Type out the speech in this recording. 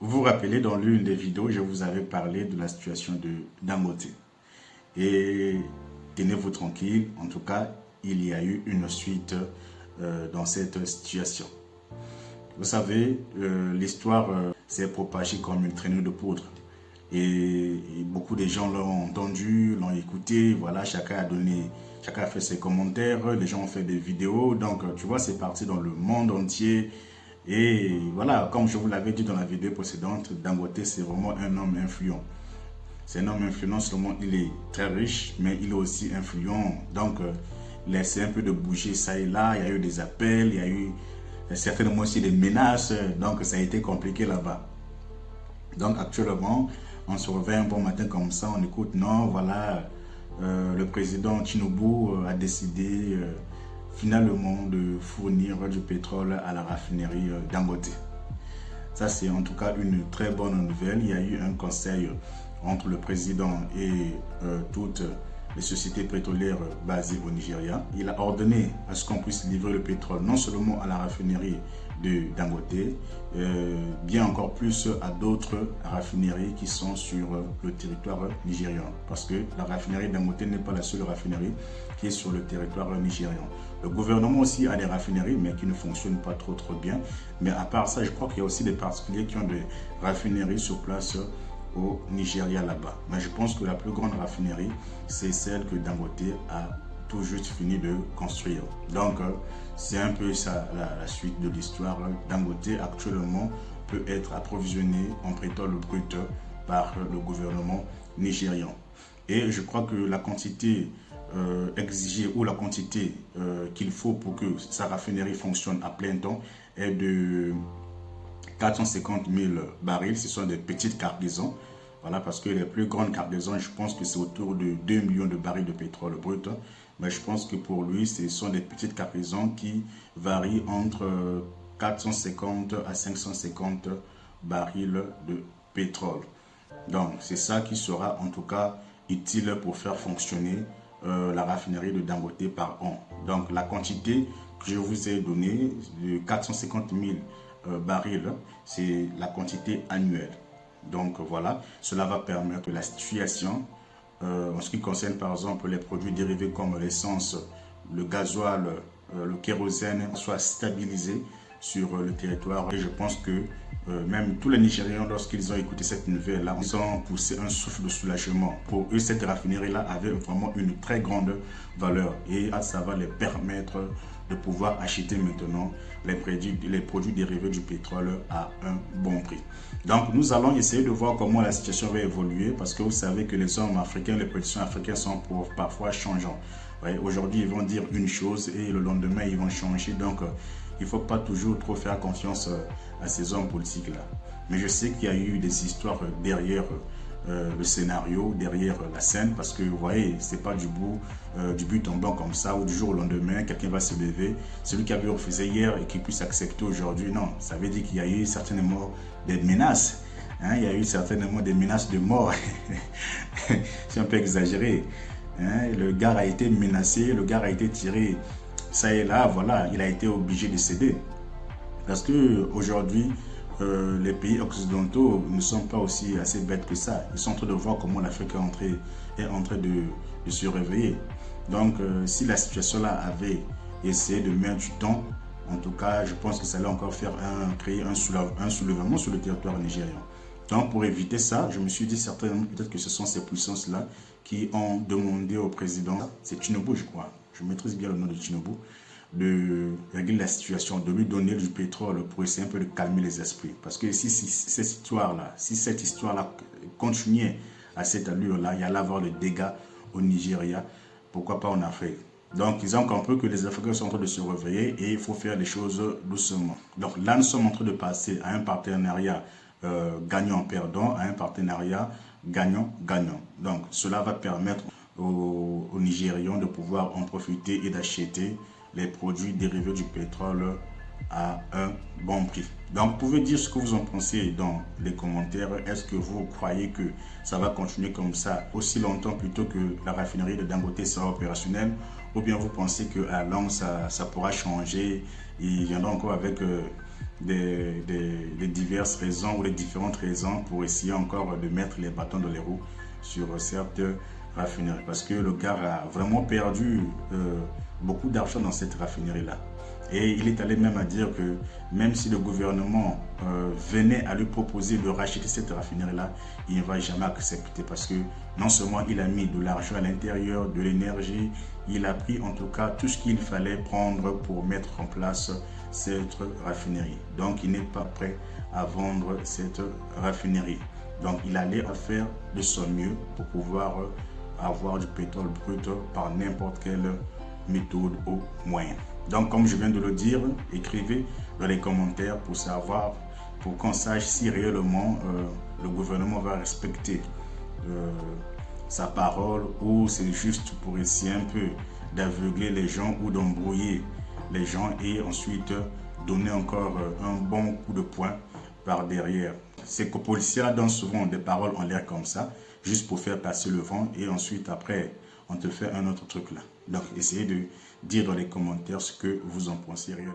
Vous vous rappelez, dans l'une des vidéos, je vous avais parlé de la situation de Dangote. Et tenez-vous tranquille, en tout cas, il y a eu une suite dans cette situation. Vous savez, l'histoire s'est propagée comme une traînée de poudre. Et beaucoup de gens l'ont entendu, l'ont écouté, voilà, chacun a fait ses commentaires, les gens ont fait des vidéos, donc tu vois, c'est parti dans le monde entier. Et voilà, comme je vous l'avais dit dans la vidéo précédente, Dangote, c'est vraiment un homme influent. C'est un homme influent, non seulement il est très riche, mais il est aussi influent. Donc, il a essayé un peu de bouger ça et là, il y a eu des appels, il y a eu certainement aussi des menaces, donc ça a été compliqué là-bas. Donc actuellement, on se réveille un bon matin comme ça, on écoute, non, voilà, le président Tinubu a décidé finalement de fournir du pétrole à la raffinerie Dangote. Ça, c'est en tout cas une très bonne nouvelle. Il y a eu un conseil entre le président et toutes les sociétés pétrolières basées au Nigeria. Il a ordonné à ce qu'on puisse livrer le pétrole non seulement à la raffinerie de Dangote, bien encore plus à d'autres raffineries qui sont sur le territoire nigérian. Parce que la raffinerie Dangote n'est pas la seule raffinerie qui est sur le territoire nigérian. Le gouvernement aussi a des raffineries, mais qui ne fonctionnent pas trop bien. Mais à part ça, je crois qu'il y a aussi des particuliers qui ont des raffineries sur place au Nigeria là-bas. Mais je pense que la plus grande raffinerie, c'est celle que Dangote a tout juste fini de construire. Donc, c'est un peu ça la suite de l'histoire. Dangote, actuellement, peut être approvisionné en pétrole brut par le gouvernement nigérian. Et je crois que la quantité exigée ou la quantité qu'il faut pour que sa raffinerie fonctionne à plein temps est de 450 000 barils. Ce sont des petites cargaisons. Voilà, parce que les plus grandes cargaisons, je pense que c'est autour de 2 millions de barils de pétrole brut. Mais je pense que pour lui, ce sont des petites cargaisons qui varient entre 450 à 550 barils de pétrole. Donc, c'est ça qui sera en tout cas utile pour faire fonctionner la raffinerie de Dangote par an. Donc, la quantité que je vous ai donnée de 450 000 barils, c'est la quantité annuelle. Donc voilà, cela va permettre que la situation, en ce qui concerne par exemple les produits dérivés comme l'essence, le gasoil, le kérosène, soit stabilisée sur le territoire. Et je pense que même tous les Nigériens, lorsqu'ils ont écouté cette nouvelle-là, ils ont poussé un souffle de soulagement. Pour eux, cette raffinerie-là avait vraiment une très grande valeur et ça va les permettre de pouvoir acheter maintenant les produits dérivés du pétrole à un bon prix. Donc nous allons essayer de voir comment la situation va évoluer parce que vous savez que les hommes africains, les politiciens africains sont parfois changeants. Ouais, aujourd'hui, ils vont dire une chose et le lendemain, ils vont changer. Donc, il ne faut pas toujours trop faire confiance à ces hommes politiques-là. Mais je sais qu'il y a eu des histoires derrière le scénario, derrière la scène, parce que vous voyez, c'est pas du but en blanc comme ça, ou du jour au lendemain, quelqu'un va se lever. Celui qui avait refusé hier et qui puisse accepter aujourd'hui, non. Ça veut dire qu'il y a eu certainement des menaces. Hein, il y a eu certainement des menaces de mort. C'est un peu exagéré. Hein, le gars a été menacé, le gars a été tiré, ça et là, voilà, il a été obligé de céder. Parce que aujourd'hui, les pays occidentaux ne sont pas aussi assez bêtes que ça. Ils sont en train de voir comment l'Afrique est en train de se réveiller. Donc, si la situation-là avait essayé de mettre du temps, en tout cas, je pense que ça allait encore créer un soulèvement sur le territoire nigérian. Donc, pour éviter ça, je me suis dit certainement peut-être que ce sont ces puissances-là qui ont demandé au président, c'est Tinubu, je crois, je maîtrise bien le nom de Tinubu, de régler la situation, de lui donner du pétrole pour essayer un peu de calmer les esprits. Parce que si cette histoire-là continuait à cette allure-là, il y allait avoir des dégâts au Nigeria, pourquoi pas en Afrique. Donc, ils ont compris que les Africains sont en train de se réveiller et il faut faire les choses doucement. Donc là, nous sommes en train de passer à un partenariat gagnant-perdant, à un partenariat gagnant-gagnant. Donc, cela va permettre aux Nigérians de pouvoir en profiter et d'acheter les produits dérivés du pétrole à un bon prix. Donc, vous pouvez dire ce que vous en pensez dans les commentaires. Est-ce que vous croyez que ça va continuer comme ça aussi longtemps plutôt que la raffinerie de Dangote sera opérationnelle? Ou bien vous pensez qu'à long, ça pourra changer et il viendra encore avec des diverses raisons ou les différentes raisons pour essayer encore de mettre les bâtons dans les roues sur cette raffinerie. Parce que le gars a vraiment perdu beaucoup d'argent dans cette raffinerie-là. Et il est allé même à dire que même si le gouvernement venait à lui proposer de racheter cette raffinerie-là, il ne va jamais accepter parce que non seulement il a mis de l'argent à l'intérieur, de l'énergie, il a pris en tout cas tout ce qu'il fallait prendre pour mettre en place cette raffinerie. Donc il n'est pas prêt à vendre cette raffinerie. Donc il allait faire de son mieux pour pouvoir avoir du pétrole brut par n'importe quelle méthode ou moyen. Donc comme je viens de le dire, écrivez dans les commentaires pour savoir, pour qu'on sache si réellement le gouvernement va respecter sa parole ou c'est juste pour essayer un peu d'aveugler les gens ou d'embrouiller les gens et ensuite donner encore un bon coup de poing par derrière. Ces policiers-là donnent souvent des paroles en l'air comme ça, juste pour faire passer le vent et ensuite après on te fait un autre truc là. Donc essayez de dire dans les commentaires ce que vous en pensez réellement.